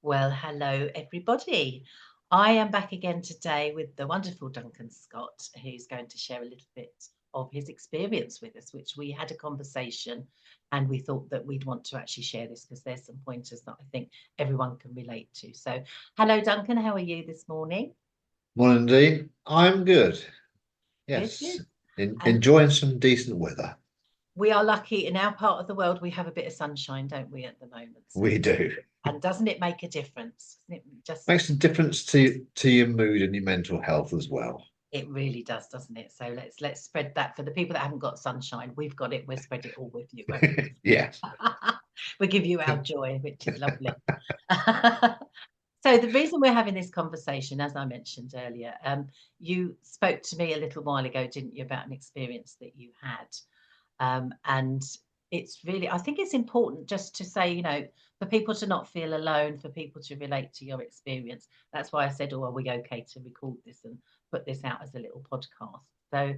Well, hello, everybody. I am back again today with the wonderful Duncan Scott, who's going to share a little bit of his experience with us, which we had a conversation and we thought that we'd want to actually share this because there's some pointers that I think everyone can relate to. So, hello, Duncan. How are you this morning? Morning, Dean. I'm good. Good, good. Yes, And enjoying some decent weather. we are lucky in our part of the world, we have a bit of sunshine, don't we, at the moment? So We do. and doesn't it make a difference? Doesn't it just Makes a difference to your mood and your mental health as well. It really does, doesn't it? So let's spread that for the people that haven't got sunshine. We've got it. We'll spread it all with you, won't we? Yes. We'll give you our joy, which is lovely. So the reason we're having this conversation, as I mentioned earlier, you spoke to me a little while ago, didn't you, about an experience that you had, and it's really, I think it's important just to say, for people to not feel alone, for people to relate to your experience. That's why I said, oh, are we okay to record this and put this out as a little podcast? So,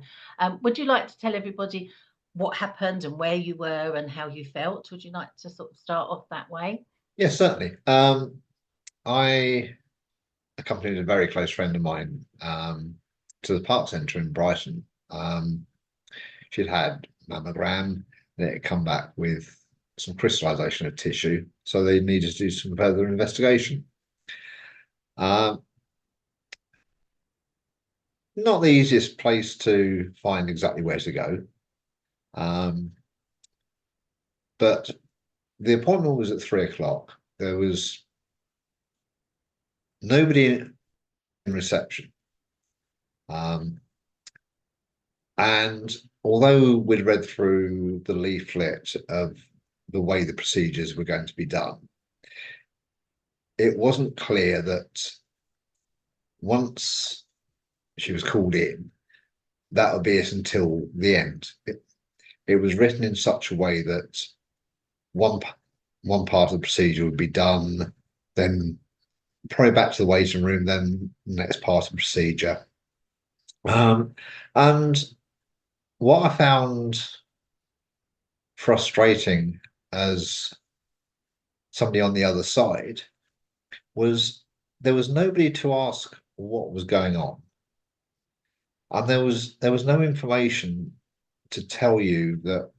would you like to tell everybody what happened and where you were and how you felt? Would you like to sort of start off that way? Yes, certainly. I accompanied a very close friend of mine to the Park Centre in Brighton. She'd had mammogram and it had come back with some crystallization of tissue, so they needed to do some further investigation. Um, Not the easiest place to find exactly where to go. Um, but the appointment was at 3 o'clock. There was nobody in reception. Um, and although we'd read through the leaflet of the way the procedures were going to be done, it wasn't clear that once she was called in, that would be it until the end. It was written in such a way that one one part of the procedure would be done, then probably back to the waiting room, then the next part of the procedure. And what I found frustrating as somebody on the other side was there was nobody to ask what was going on. And there was no information to tell you that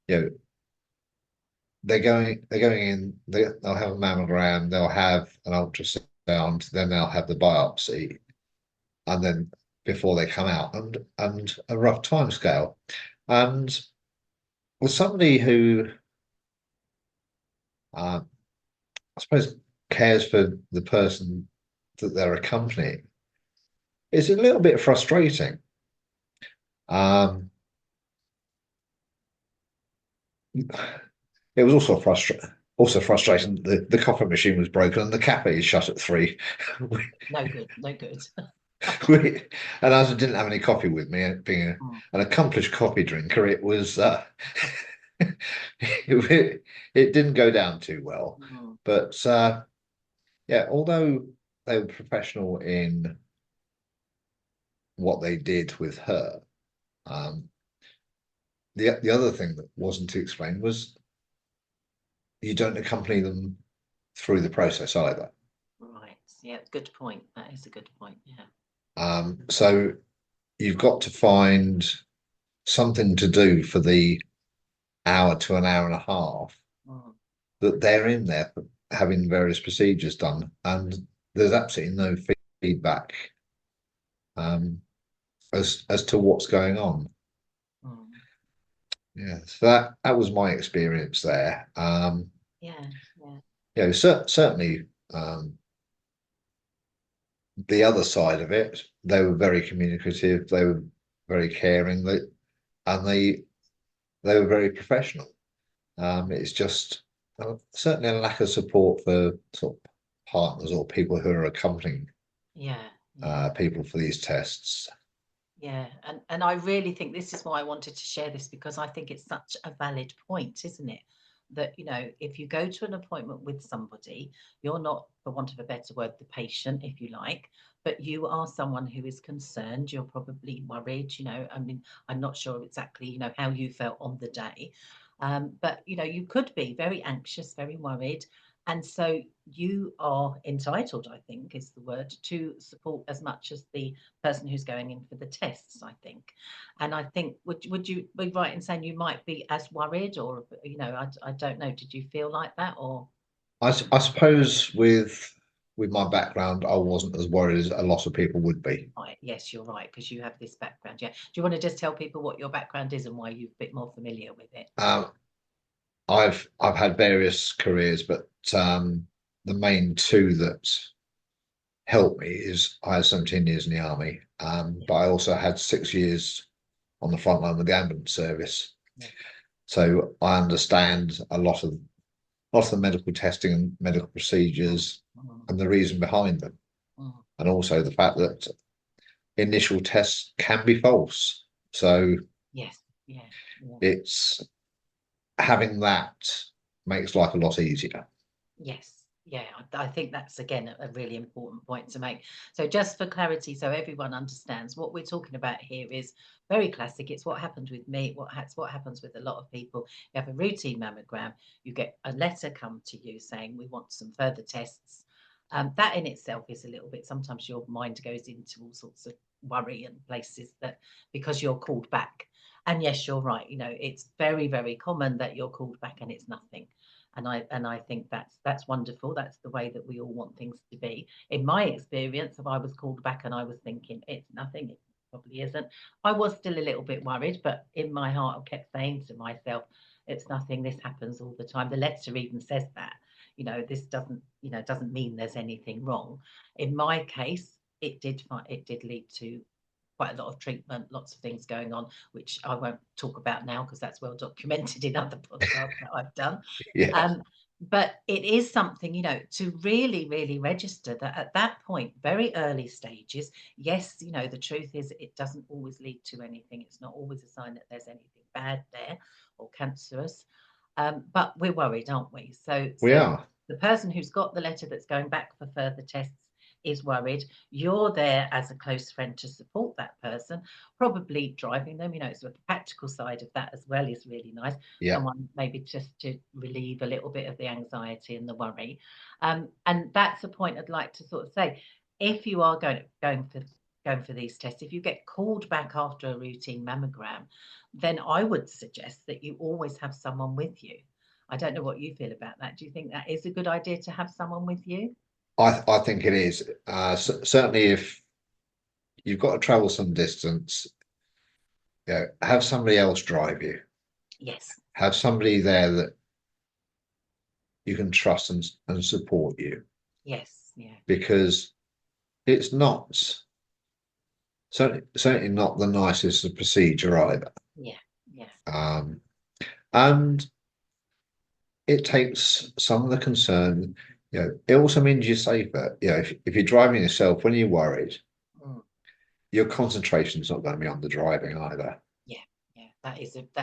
you know they're going in, they'll have a mammogram, they'll have an ultrasound, then they'll have the biopsy, and then before they come out, and a rough time scale. And with somebody who uh, I suppose cares for the person that they're accompanying, it's a little bit frustrating. Um, it was also frustrating that the coffee machine was broken and the cafe is shut at 3. No good, no good. And as I didn't have any coffee with me, being Mm, an accomplished coffee drinker, it was it didn't go down too well. mm. But yeah, although they were professional in what they did with her, um, the other thing that wasn't explained was you don't accompany them through the process either. Right. Yeah, good point. That is a good point. Yeah. So you've got to find something to do for the hour to an hour and a half Mm, that they're in there having various procedures done, and there's absolutely no feedback um, as to what's going on. mm. Yeah, so that was my experience there. Yeah, yeah. Certainly the other side of it, they were very communicative, they were very caring, and they were very professional. It's just certainly a lack of support for sort of partners or people who are accompanying Yeah, yeah. people for these tests. Yeah, and I really think this is why I wanted to share this because I think it's such a valid point, isn't it? That, if you go to an appointment with somebody, you're not, for want of a better word, the patient, if you like, but you are someone who is concerned. You're probably worried, I mean, I'm not sure exactly, how you felt on the day. But you could be very anxious, very worried. And so you are entitled, I think, is the word, to support as much as the person who's going in for the tests, I think. And I think, would you be right in saying you might be as worried, or, I don't know, did you feel like that, or? I suppose with my background, I wasn't as worried as a lot of people would be. Right, yes, you're right, because you have this background. Yeah. Do you want to just tell people what your background is and why you're a bit more familiar with it? Um, I've had various careers, but the main two that helped me is I had 17 years in the army, Yeah, but I also had 6 years on the front line of the ambulance service. yeah. So I understand a lot of the medical testing and medical Mm, procedures mm, and the reason behind them, mm. and also the fact that initial tests can be false. So Yes, yeah, yeah. it's having that makes life a lot easier. Yes, yeah, I think that's again a really important point to make. So just for clarity, so everyone understands what we're talking about here is very classic. It's what happened with me, what happens with a lot of people. You have a routine mammogram, you get a letter come to you saying we want some further tests. That in itself is a little bit, sometimes your mind goes into all sorts of worry and places that because you're called back. And yes, you're right, it's very, very common that you're called back and it's nothing. And I think that's wonderful. That's the way that we all want things to be. In my experience, if I was called back and I was thinking it's nothing, it probably isn't. I was still a little bit worried, but in my heart, I kept saying to myself, it's nothing. This happens all the time. The letter even says that. This doesn't mean there's anything wrong. In my case, it did lead to quite a lot of treatment, lots of things going on, which I won't talk about now because that's well documented in other podcasts that I've done. Yeah, Um, but it is something, to really, really register that at that point, very early stages, yes, the truth is it doesn't always lead to anything. It's not always a sign that there's anything bad there or cancerous. But we're worried, aren't we? So, we so are. the person who's got the letter that's going back for further tests is worried. You're there as a close friend to support that person, probably driving them. So the practical side of that as well is really nice. Yeah, Someone maybe just to relieve a little bit of the anxiety and the worry. And that's a point I'd like to sort of say. If you are going for these tests, if you get called back after a routine mammogram, then I would suggest that you always have someone with you. I don't know what you feel about that. Do you think that is a good idea to have someone with you? I think it is. Certainly, if you've got to travel some distance, have somebody else drive you. Yes. Have somebody there that you can trust and support you, Yes. Yeah. because it's not certainly not the nicest of procedure either. Yeah. Yeah. Um, and it takes some of the concern. It also means you're safer. If you're driving yourself, when you're worried, Mm. your concentration's not going to be on the driving either. Yeah, yeah, that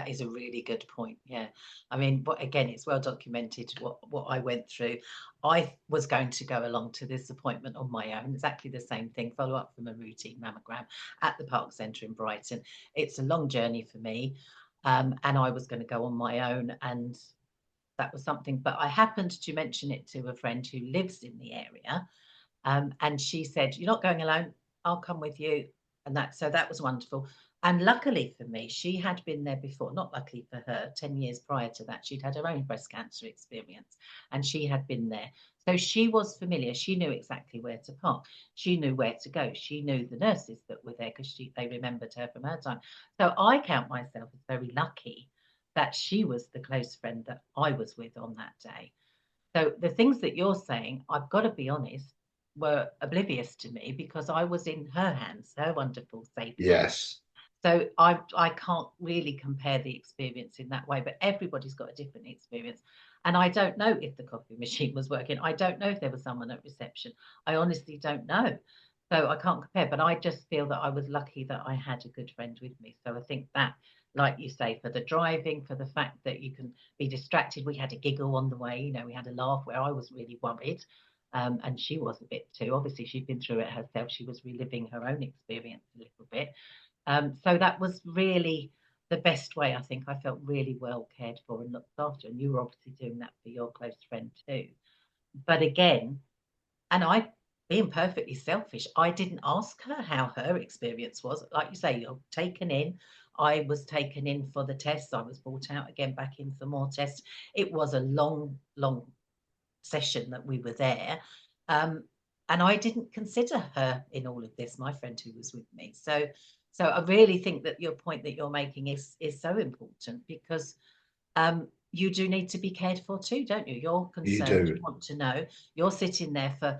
is a really good point. Yeah, I mean, but again, it's well documented what I went through. I was going to go along to this appointment on my own, exactly the same thing, follow up from a routine mammogram at the Park Centre in Brighton. It's a long journey for me, and I was going to go on my own, and that was something. But I happened to mention it to a friend who lives in the area, and she said, "You're not going alone. I'll come with you." And that was wonderful. And luckily for me, she had been there before. Not luckily for her, 10 years prior to that, she'd had her own breast cancer experience and she had been there. So she was familiar. She knew exactly where to park. She knew where to go. She knew the nurses that were there because they remembered her from her time. So I count myself as very lucky that she was the close friend that I was with on that day. So the things that you're saying, I've got to be honest, were oblivious to me because I was in her hands, her wonderful safe hands. Yes. So I can't really compare the experience in that way, but everybody's got a different experience. And I don't know if the coffee machine was working. I don't know if there was someone at reception. I honestly don't know. So I can't compare, but I just feel that I was lucky that I had a good friend with me. So I think that, like you say, for the driving, for the fact that you can be distracted, we had a giggle on the way, we had a laugh where I was really worried. And she was a bit too. Obviously, she'd been through it herself. She was reliving her own experience a little bit. So that was really the best way. I think I felt really well cared for and looked after. And you were obviously doing that for your close friend too. But again, and I, being perfectly selfish, I didn't ask her how her experience was. Like you say, you're taken in. I was taken in for the tests. I was brought out again back in for more tests. It was a long, long session that we were there. Um, and I didn't consider her in all of this, my friend who was with me. So I really think that your point that you're making is so important, because you do need to be cared for too, don't you? You're You concerned, you do. want to know. You're sitting there for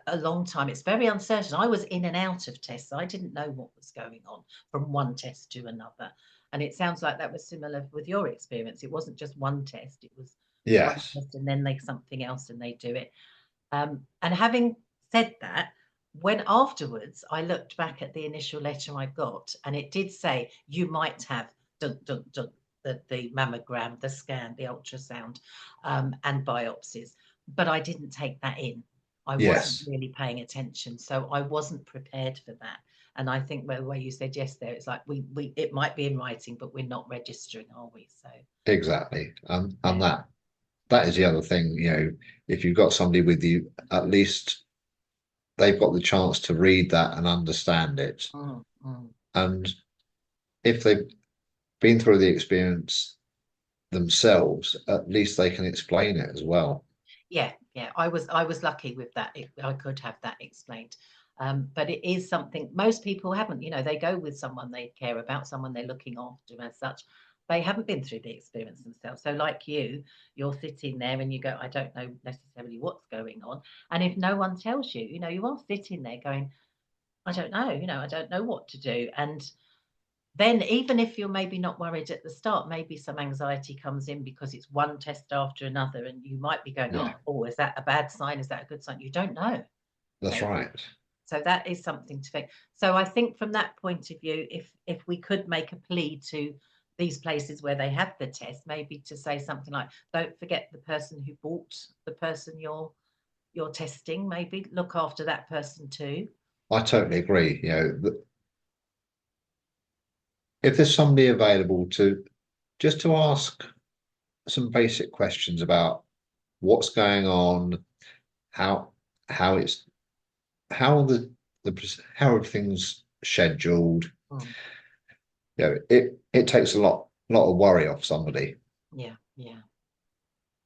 a long time. It's very uncertain. I was in and out of tests. I didn't know what was going on from one test to another. And it sounds like that was similar with your experience. It wasn't just one test, it was one Yes. test and then they something else and they do it. And having said that, when afterwards I looked back at the initial letter I got, and it did say you might have dun, dun, dun, the mammogram, the scan, the ultrasound, and biopsies, but I didn't take that in. I wasn't Yes. really paying attention, so I wasn't prepared for that. And I think the way you said yes there, it's like we it might be in writing, but we're not registering, are we? So Exactly. And yeah. that is the other thing, if you've got somebody with you, at least they've got the chance to read that and understand it. Mm, mm. And if they've been through the experience themselves, at least they can explain it as well. Yeah, yeah, I was lucky with that. I could have that explained. But it is something most people haven't. They go with someone they care about, someone they're looking after as such. They haven't been through the experience themselves. So, like you're sitting there and you go, I don't know necessarily what's going on. And if no one tells you, you are sitting there going, I don't know, I don't know what to do. And then even if you're maybe not worried at the start, maybe some anxiety comes in because it's one test after another, and you might be going, Yeah, oh, is that a bad sign? Is that a good sign? You don't know, that's maybe. right. So that is something to think. So I think from that point of view, if we could make a plea to these places where they have the test, maybe to say something like, don't forget the person who bought the person you're testing, maybe look after that person too. I totally agree. If there's somebody available to just to ask some basic questions about what's going on, how how it's how everything's scheduled. Mm, It takes a lot of worry off somebody, yeah, yeah,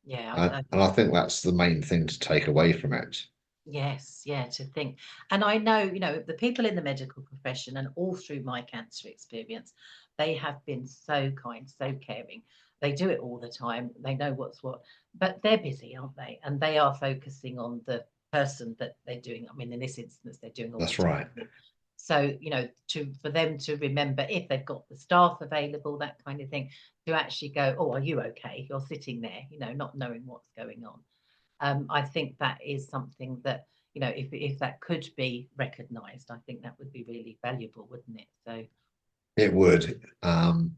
yeah. and I think that's the main thing to take away from it. Yes, yeah, to think. And I know, the people in the medical profession and all through my cancer experience, they have been so kind, so caring. They do it all the time. They know what's what, but they're busy, aren't they? And they are focusing on the person that they're doing. I mean, in this instance, they're doing all the That's right. testing. So, for them to remember if they've got the staff available, that kind of thing, to actually go, oh, are you okay? You're sitting there, not knowing what's going on. I think that is something that, if that could be recognised, I think that would be really valuable, wouldn't it? So, It would, and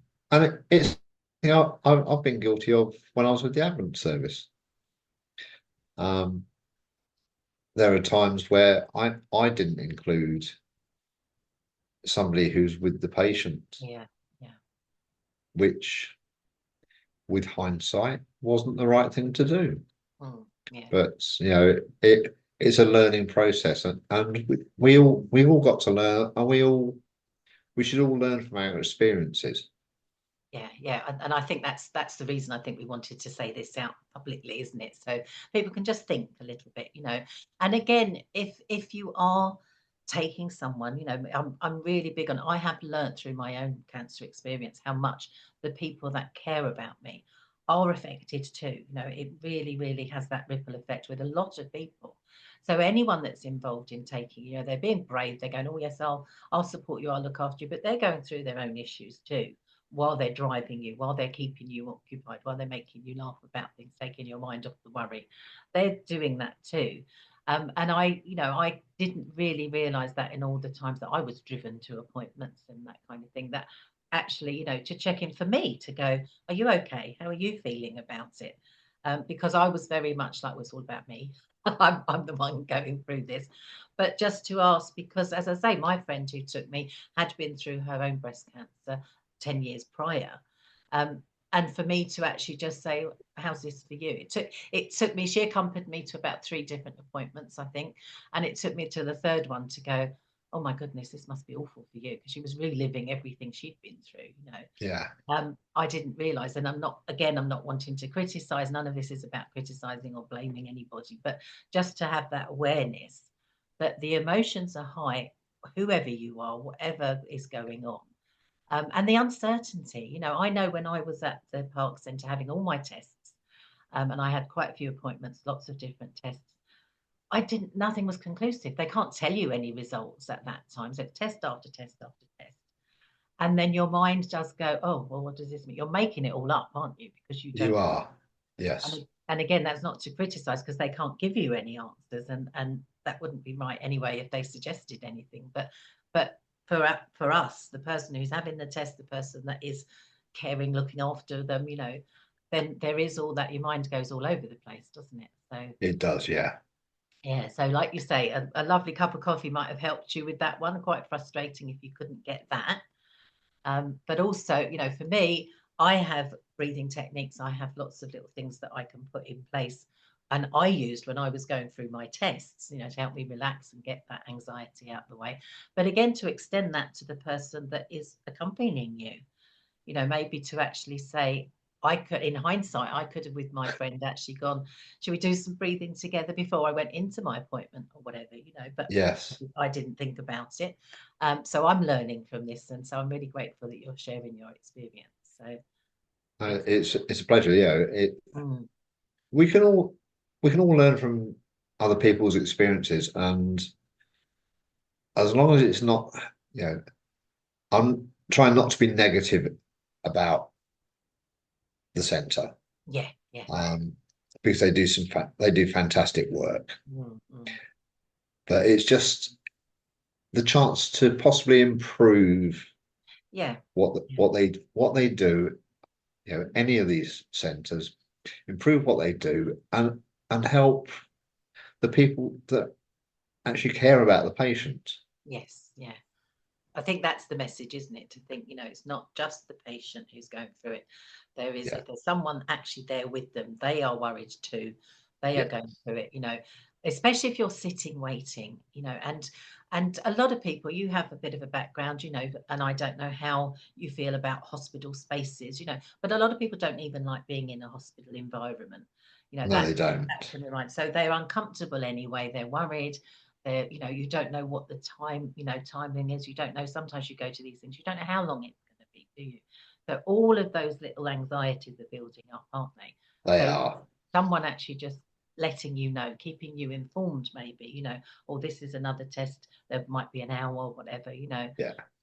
it's I've been guilty of when I was with the ambulance service. Um, there are times where I didn't include somebody who's with the patient, yeah, yeah, which with hindsight wasn't the right thing to do. mm, yeah, But it's a learning process, and we all got to learn, and we should all learn from our experiences. yeah, yeah. And I think that's the reason I think we wanted to say this out publicly, isn't it? So people can just think a little bit. And again, if you are taking someone, I'm really big on. I have learned through my own cancer experience how much the people that care about me are affected too. It really, really has that ripple effect with a lot of people. So anyone that's involved in taking, they're being brave. They're going, oh yes, I'll support you, I'll look after you, but they're going through their own issues too, while they're driving you, while they're keeping you occupied, while they're making you laugh about things, taking your mind off the worry. They're doing that too. And I didn't really realize that in all the times that I was driven to appointments and that kind of thing, that actually, to check in for me to go, are you okay? How are you feeling about it? Because I was very much like, it's all about me. I'm the one going through this. But just to ask, because as I say, my friend who took me had been through her own breast cancer 10 years prior. Um, and for me to actually just say, how's this for you? It took me, she accompanied me to about 3 different appointments, I think, and it took me to the third one to go, oh my goodness, this must be awful for you, because she was reliving everything she'd been through, Yeah. I didn't realize, and I'm not wanting to criticize, none of this is about criticizing or blaming anybody, but just to have that awareness that the emotions are high, whoever you are, whatever is going on. And the uncertainty, I know when I was at the Park Centre having all my tests, and I had quite a few appointments, lots of different tests. Nothing was conclusive. They can't tell you any results at that time. So it's test after test after test. And then your mind does go, oh, well, what does this mean? You're making it all up, aren't you? Because you You don't. are. And, Yes. and again, that's not to criticize, because they can't give you any answers. And that wouldn't be right anyway if they suggested anything. But for us, the person who's having the test, the person that is caring, looking after them, then there is all that, your mind goes all over the place, doesn't it? So It does. Yeah. yeah, so like you say, a lovely cup of coffee might have helped you with that one. Quite frustrating if you couldn't get that. But also, for me, I have breathing techniques. I have lots of little things that I can put in place. And I used when I was going through my tests, to help me relax and get that anxiety out of the way. But again, to extend that to the person that is accompanying you, maybe to actually say, I could, in hindsight, I could have with my friend actually gone, should we do some breathing together before I went into my appointment or whatever, but Yes. I didn't think about it. So I'm learning from this. And so I'm really grateful that you're sharing your experience. So it's, It's a pleasure. Yeah. mm, We can all we can all learn from other people's experiences, and as long as it's not, you know, I'm trying not to be negative about the centre, yeah, yeah. um, because they do fantastic work, Mm, mm, but it's just the chance to possibly improve yeah, yeah, what they do. Any of these centres improve what they do and help the people that actually care about the patient. yes, yeah. I think that's the message, isn't it? To think, it's not just the patient who's going through it. Yeah, If there's someone actually there with them, they are worried too. They are yeah, going through it, especially if you're sitting waiting, and a lot of people, you have a bit of a background, and I don't know how you feel about hospital spaces, but a lot of people don't even like being in a hospital environment. no, That they don't. that can be right. So they're uncomfortable anyway. They're worried, you don't know what the timing is. You don't know, sometimes you go to these things, you don't know how long it's going to be, do you? So all of those little anxieties are building up, aren't they? They So are. someone actually just letting you know, keeping you informed, maybe, or this is another test, there might be an hour or whatever, Yeah,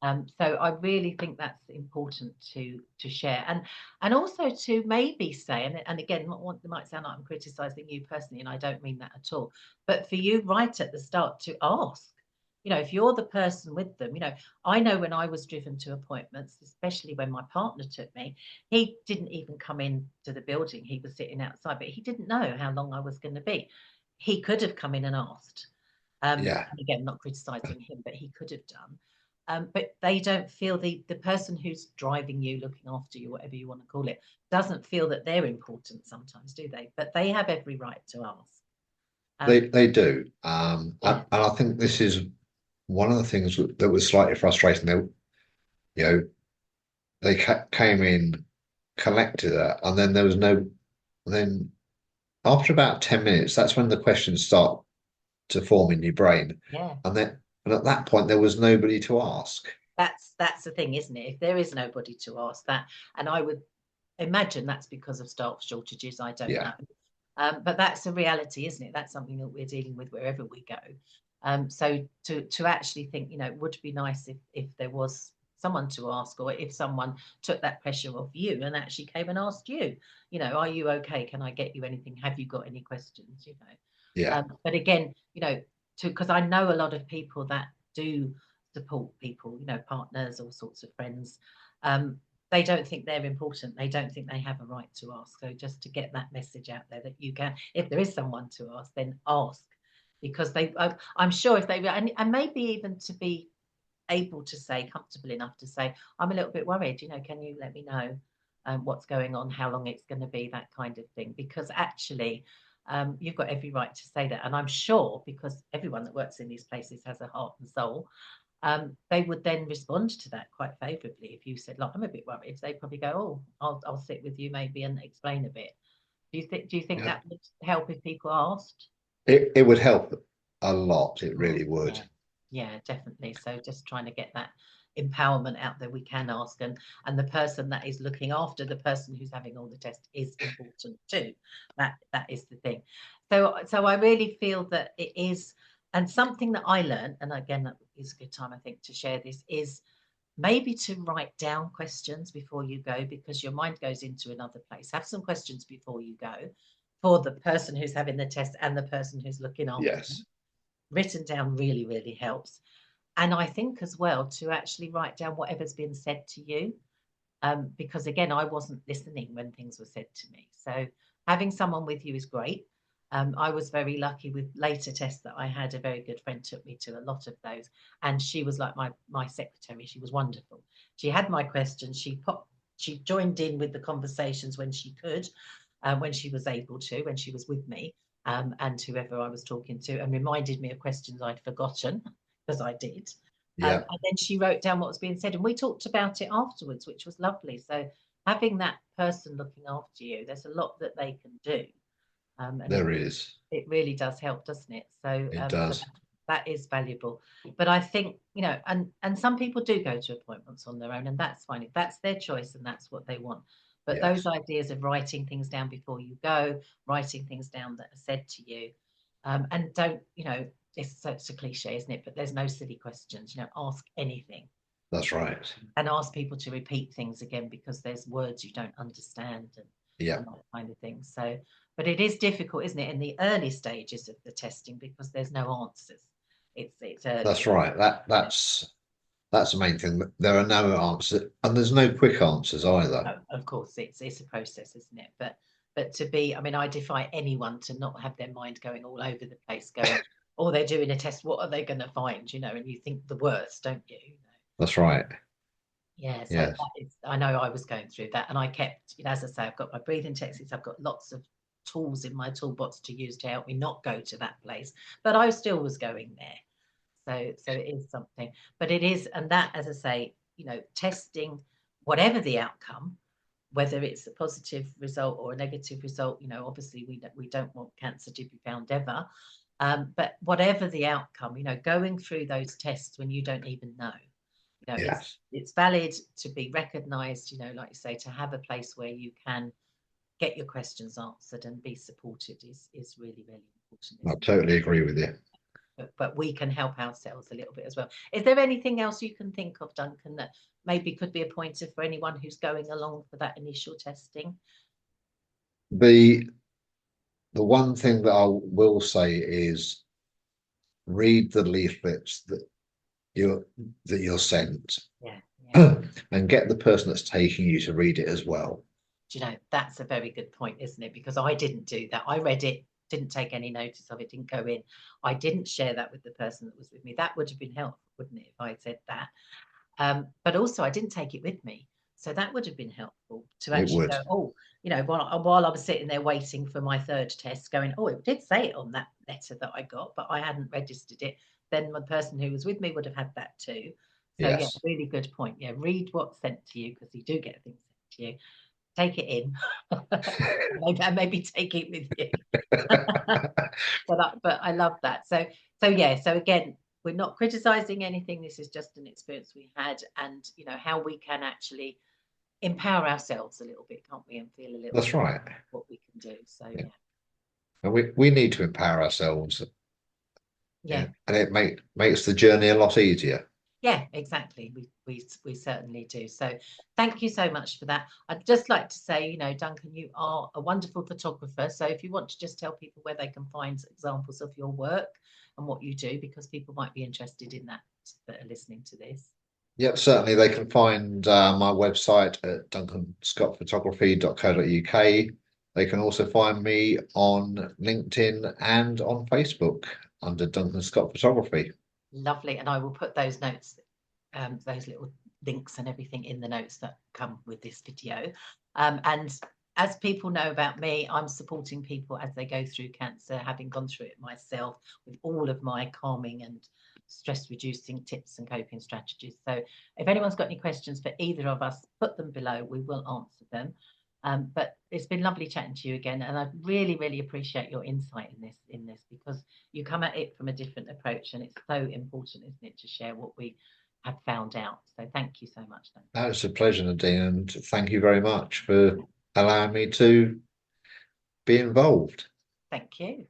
so I really think that's important to share, and also to maybe say, and again, it might sound like I'm criticizing you personally, and I don't mean that at all, but for you right at the start to ask, if you're the person with them, I know when I was driven to appointments, especially when my partner took me, he didn't even come in to the building. He was sitting outside, but he didn't know how long I was going to be. He could have come in and asked. yeah. And again, not criticizing him, but he could have done. But they don't feel, the person who's driving you, looking after you, whatever you want to call it, doesn't feel that they're important sometimes, do they? But they have every right to ask. They do. Yeah, And I think this is one of the things that was slightly frustrating. You know, they came in, collected it, and then there was no. Then after about 10 minutes, that's when the questions start to form in your brain, yeah. and at that point there was nobody to ask. That's the thing, isn't it? If there is nobody to ask that, and I would imagine that's because of staff shortages. I don't Yeah, know. But that's a reality, isn't it? That's something that we're dealing with wherever we go. So to actually think, it would be nice if there was someone to ask, or if someone took that pressure off you and actually came and asked you, are you okay? Can I get you anything? Have you got any questions? yeah. But again, because I know a lot of people that do support people, partners, all sorts of friends. They don't think they're important. They don't think they have a right to ask. So just to get that message out there that you can, if there is someone to ask, then ask, because I'm sure if they, and maybe even to be able to say, comfortable enough to say, I'm a little bit worried, can you let me know? what's going on, how long it's going to be, that kind of thing. Because actually, you've got every right to say that. And I'm sure, because everyone that works in these places has a heart and soul, they would then respond to that quite favourably. If you said, "Look, I'm a bit worried," they'd probably go, "Oh, I'll sit with you maybe and explain a bit." Do you think Yeah. that would help if people asked? It would help a lot. It really would. Yeah, yeah, definitely. So just trying to get that empowerment out there. We can ask, and the person that is looking after the person who's having all the tests is important too. That is the thing. So I really feel that it is, and something that I learned, and again, that is a good time I think to share this, is maybe to write down questions before you go, because your mind goes into another place. Have some questions before you go for the person who's having the test and the person who's looking after them. Yes, Written down really, really helps. And I think as well to actually write down whatever's been said to you, because again, I wasn't listening when things were said to me. So having someone with you is great. I was very lucky with later tests that I had. A very good friend took me to a lot of those, and she was like my secretary. She was wonderful. She had my questions. She joined in with the conversations when she could, when she was able to, when she was with me, and whoever I was talking to, and reminded me of questions I'd forgotten because I did. yeah, And then she wrote down what was being said, and we talked about it afterwards, which was lovely. So having that person looking after you, there's a lot that they can do, and there is. it really does help, doesn't it? So, It so does. that is valuable. But I think, and some people do go to appointments on their own, and that's fine if that's their choice and that's what they want. But those Yes, ideas of writing things down before you go, writing things down that are said to you, and don't, it's such a cliche, isn't it? But there's no silly questions. Ask anything that's right. and ask people to repeat things again because there's words you don't understand, Yeah, and that kind of thing. So, but it is difficult, isn't it, in the early stages of the testing because there's no answers. It's early. that's right. That's the main thing. There are no answers, and there's no quick answers either. Of course, it's a process, isn't it? But to be, I mean, I defy anyone to not have their mind going all over the place, going, "Oh, they're doing a test. What are they going to find?" And you think the worst, don't you? That's right. Yeah, so that Yes, is, I know I was going through that, and I kept, as I say, I've got my breathing techniques, I've got lots of tools in my toolbox to use to help me not go to that place, but I still was going there. So it is something, but it is, and that, as I say, testing, whatever the outcome, whether it's a positive result or a negative result, obviously we don't want cancer to be found ever, but whatever the outcome, going through those tests when you don't even know, it's yes, it's valid to be recognized, like you say, to have a place where you can get your questions answered and be supported is really, really important, I isn't it? totally agree with you. But we can help ourselves a little bit as well. Is there anything else you can think of, Duncan, that maybe could be a pointer for anyone who's going along for that initial testing? The the one thing that I will say is read the leaflets you're that you're sent, Yeah, yeah. and get the person that's taking you to read it as well. That's a very good point, isn't it? Because I didn't do that. I read it, didn't take any notice of it, didn't go in. I didn't share that with the person that was with me. That would have been helpful, wouldn't it, if I had said that? But also, I didn't take it with me. So that would have been helpful to It actually would. go, oh, while I was sitting there waiting for my third test, going, oh, it did say it on that letter that I got, but I hadn't registered it. Then the person who was with me would have had that too. So, yeah, Yes. really good point. Yeah, read what's sent to you because you do get things sent to you. Take it in, maybe take it with you. But I love that. So yeah. So again, we're not criticizing anything. This is just an experience we had, and how we can actually empower ourselves a little bit, can't we, and feel a little That's bit right. what we can do. So Yeah. yeah, And we need to empower ourselves. Yeah. yeah, And it makes the journey a lot easier. yeah, exactly. We certainly do. So thank you so much for that. I'd just like to say, Duncan, you are a wonderful photographer. So if you want to just tell people where they can find examples of your work and what you do, because people might be interested in that are listening to this. Yep, certainly they can find my website at duncanscottphotography.co.uk. They can also find me on LinkedIn and on Facebook under Duncan Scott Photography. Lovely. And I will put those notes, those little links and everything in the notes that come with this video. And as people know about me, I'm supporting people as they go through cancer, having gone through it myself with all of my calming and stress reducing tips and coping strategies. So if anyone's got any questions for either of us, put them below. We will answer them. But it's been lovely chatting to you again, and I really, really appreciate your insight in this because you come at it from a different approach, and it's so important, isn't it, to share what we have found out. So thank you so much, Dan. No, it's a pleasure, Nadine, and thank you very much for allowing me to be involved. Thank you.